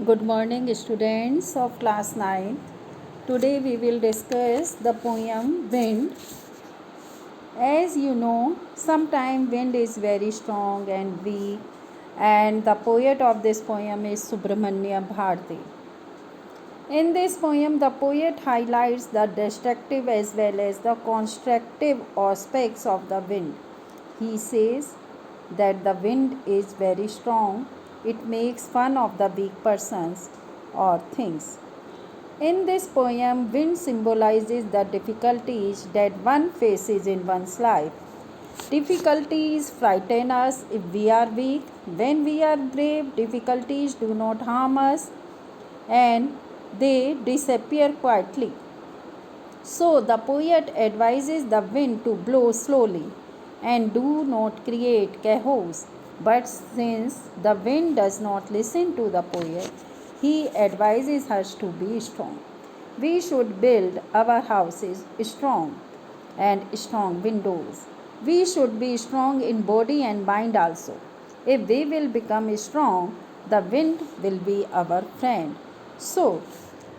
Good morning, students of class 9th. Today we will discuss the poem Wind. As you know, sometimes wind is very strong and weak, and the poet of this poem is Subramanya Bharati. In this poem, the poet highlights the destructive as well as the constructive aspects of the wind. He says that the wind is very strong, it makes fun of the weak persons or things. In this poem, wind symbolizes the difficulties that one faces in one's life. Difficulties frighten us if we are weak. When we are brave, difficulties do not harm us and they disappear quietly. So, the poet advises the wind to blow slowly and do not create chaos. But since the wind does not listen to the poet, he advises us to be strong. We should build our houses strong and strong windows. We should be strong in body and mind also. If we will become strong, the wind will be our friend. So,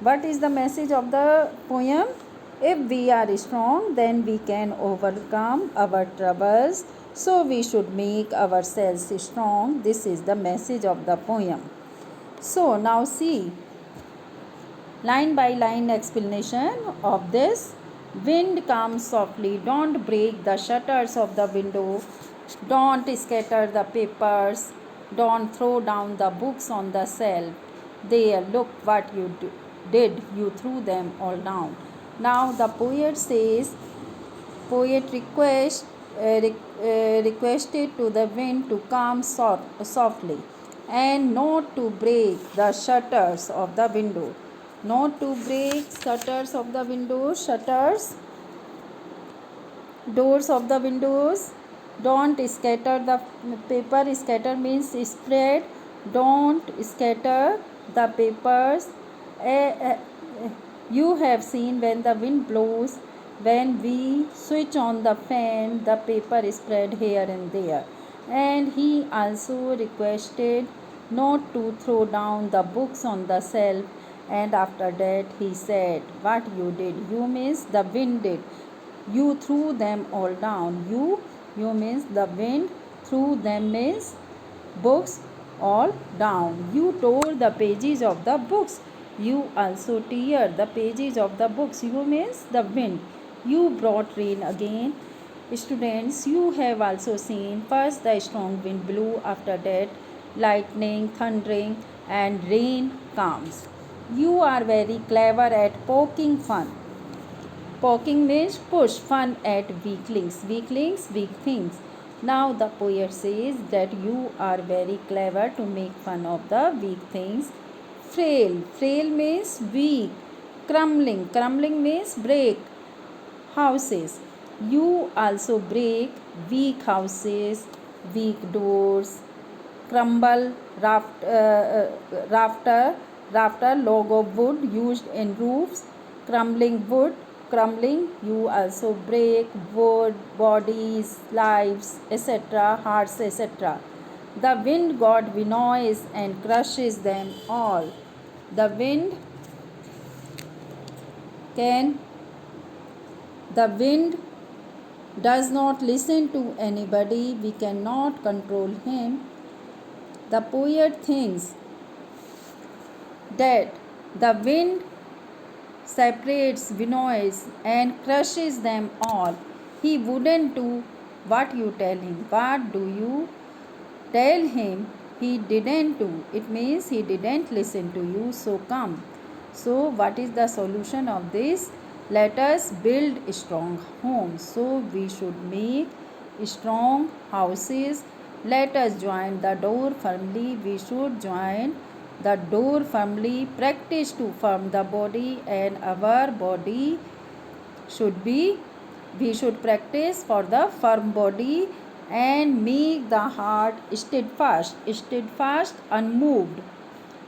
what is the message of the poem? If we are strong, then we can overcome our troubles. So, we should make ourselves strong. This is the message of the poem. So, now see line by line explanation of this. Wind comes softly, don't break the shutters of the window, don't scatter the papers, don't throw down the books on the shelf. There, look what you did, you threw them all down. Now the poet says, poet requested to the wind to come softly and not to break the shutters of the window. Not to break shutters of the windows, shutters, doors of the windows. Don't scatter the paper. Scatter means spread. Don't scatter the papers. You have seen when the wind blows, when we switch on the fan, the paper is spread here and there. And he also requested not to throw down the books on the shelf. And after that, he said, what you did, you means the wind did. You threw them all down. You means the wind threw them means books all down. You tore the pages of the books. You also tear the pages of the books. You means the wind. You brought rain again. Students, you have also seen first the strong wind blew, after that lightning, thundering, and rain comes. You are very clever at poking fun. Poking means push fun at weaklings. Weaklings, weak things. Now the poet says that you are very clever to make fun of the weak things. Frail. Frail means weak. Crumbling. Crumbling means break houses. You also break weak houses, weak doors, crumble rafter, log of wood used in roofs, crumbling wood, crumbling. You also break wood, bodies, lives, etc., hearts, etc. The wind god winnows and crushes them all. The wind can the wind does not listen to anybody. We cannot control him. The poet thinks that the wind separates, winnows, and crushes them all. He wouldn't do what you tell him. What do you tell him? He didn't do. It means he didn't listen to you. So come. So, what is the solution of this? Let us build strong homes. So, we should make strong houses. Let us join the door firmly. We should join the door firmly. Practice to firm the body, and our body should be, we should practice for the firm body and make the heart steadfast, unmoved.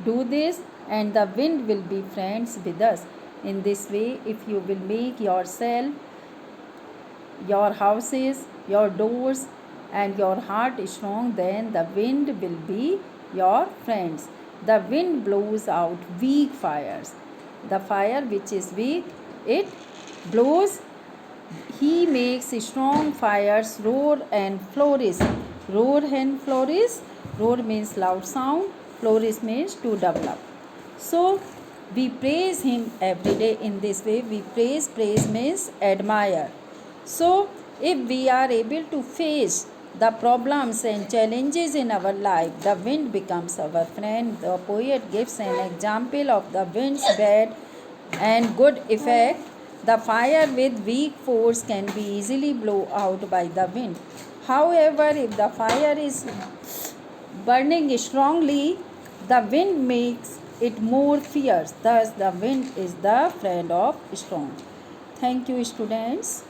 Do this and the wind will be friends with us. In this way, if you will make yourself, your houses, your doors, and your heart strong, then the wind will be your friends. The wind blows out weak fires. The fire which is weak, it blows. He makes strong fires roar and flourish. Roar and flourish. Roar means loud sound. Flourish means to develop. So we praise him every day in this way. We praise. Praise means admire. So if we are able to face the problems and challenges in our life, the wind becomes our friend. The poet gives an example of the wind's bad and good effect. The fire with weak force can be easily blown out by the wind. However, if the fire is burning strongly, the wind makes it more fierce. Thus, the wind is the friend of strong. Thank you, students.